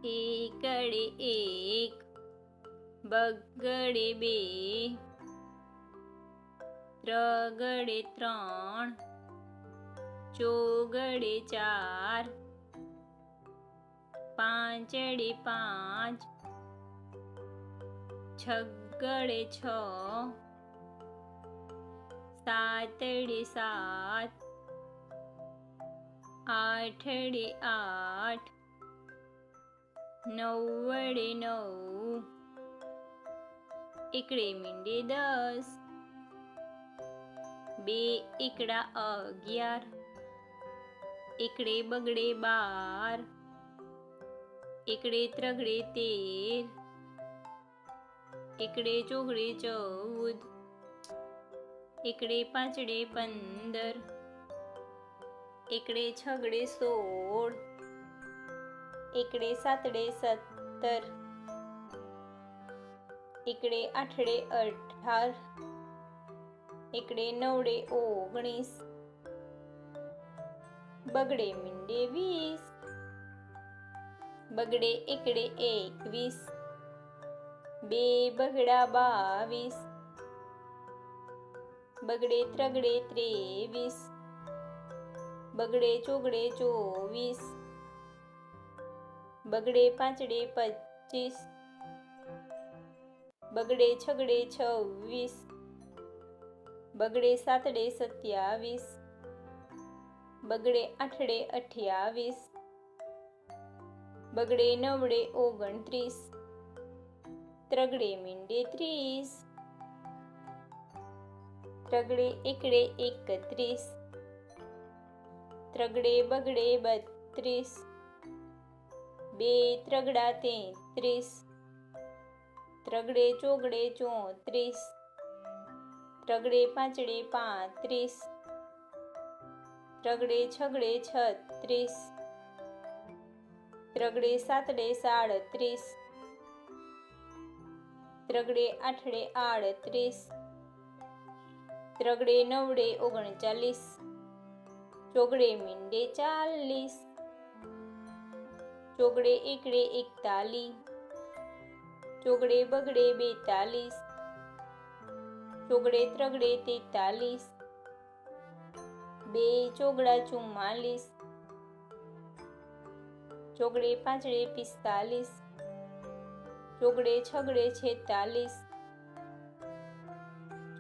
એકડે એક, બગડે બે, ત્રગડે ત્રણ, ચોગડે ચાર, પાંચડે પાંચ, છગડે છ, સાતડે સાત, આઠડે આઠ, નવડે નવ, એકડે મીંડે 10, બે એકડા 11, એકડે બગડે 12, એકડે ત્રગડે 13, એકડે ચોગડે 14, એકડે પાંચડે 15, એકડે છગડે 16, એકડે સાતડે 17, એકડે આઠડે 18, એકડે નવડે 19, બગડે મીંડે 20, બગડે એકડે 21, બે બગડા 22, બગડે ત્રગડે 23, બગડે ચોગડે 24, બગડે પાંચડે 25, બગડે છગડે 26, બગડે સાતડે 27, બગડે આઠડે 28, બગડે નવડે 29, ત્રગડે મીંડે 30, ત્રગડે એકડે 31, ત્રગડે બગડે 32, બે ત્રગડા 33, ત્રગડે ચોગડે 34, ત્રગડે પાંચડે 35, ત્રગડે છગડે 36, ત્રગડે સાતડે 37, ત્રગડે આઠડે 38, ત્રગડે નવડે 39, ચોગડે મીંડે 40, ચોગડે એકડે 41, ચોગડે બગડે 42, ચોગડે ત્રગડે 43, બે ચોગડા 44, ચોગડે પાંચડે 45, ચોગડે છગડે 46,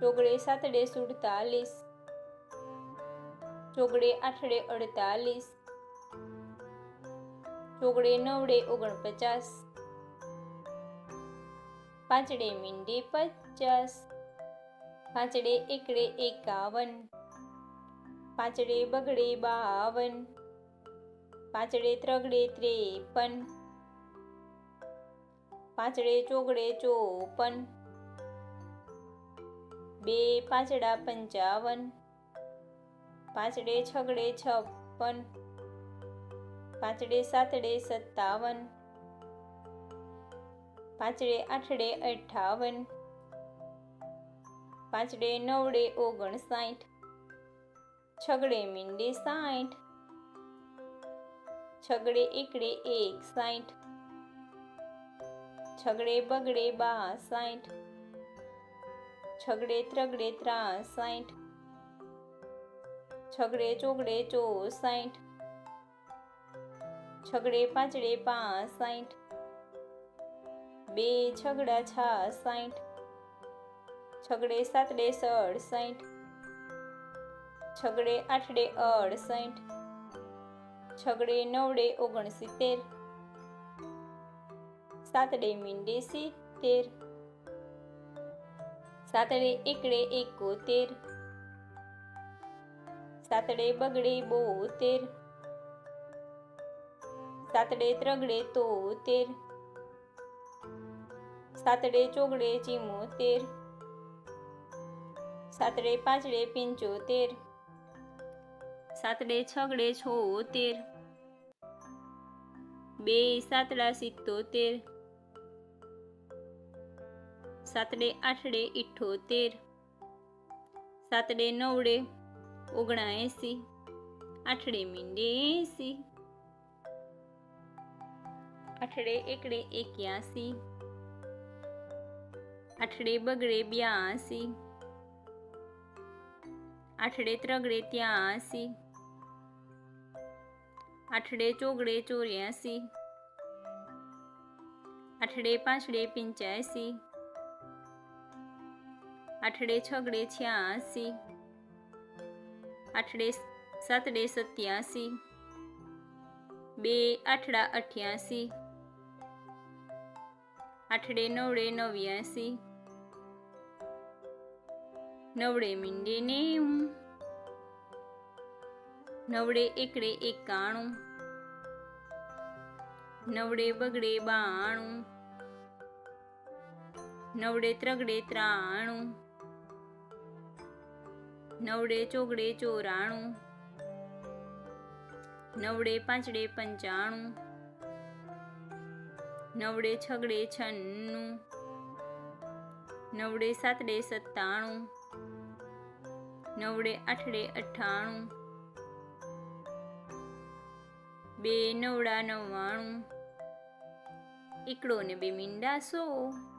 ચોગડે સાતડે 47, ચોગડે આઠડે 48, ચોગડે નવડે 49, પાંચડે મીંડે 50, પાંચડે એકડે 51, પાંચડે બગડે 52, પાંચડે ત્રગડે 53, પાંચડે ચોગડે 54, બે પાંચડા 55, પાંચડે છગડે 56, પાંચડે સાતડે 57, પાંચડે આઠડે 58, પાંચડે નવડે 59, છગડે મીંડે 60, છગડે એકડે 61, છગડે બગડે 62, છગડે ત્રગડે 63, છગડે ચોગડે 64, છગડે પાંચડે 65, બે છગડા 66, છગડે સાતડે 67, છગડે આઠડે 68, છગડે નવડે 69, સાતડે મીંડે 70, સાતડે એકડે 71, સાતડે બગડે 72, સાતડે ત્રગડે 73, સાતડે ચોગડે 74, સાતડે પાંચડે 75, સાતડે છગડે 76, બે સાતડા 77, સાતડે આઠડે 78, સાતડે નવડે 79, આઠડે મીંડે 80, આઠડે એકડે 81, આઠડે બગડે 82, આઠડે ત્રગડે 83, આઠડે ચોગડે 84, આઠડે પાંચડે 85, આઠડે છગડે 86, આઠડે સાતડે 87, બે આઠડા 88, આઠડે નવડે 89, નવડે મીંડે 90, નવડે એકડે 91, નવડે બગડે 92, નવડે ત્રગડે 93, નવડે ચોગડે 94, નવડે પાંચડે 95, નવડે છગડે 96, નવડે સાતડે 97, નવડે આઠડે 98, બે નવડા 99, એકડો ને બે મીંડા 100.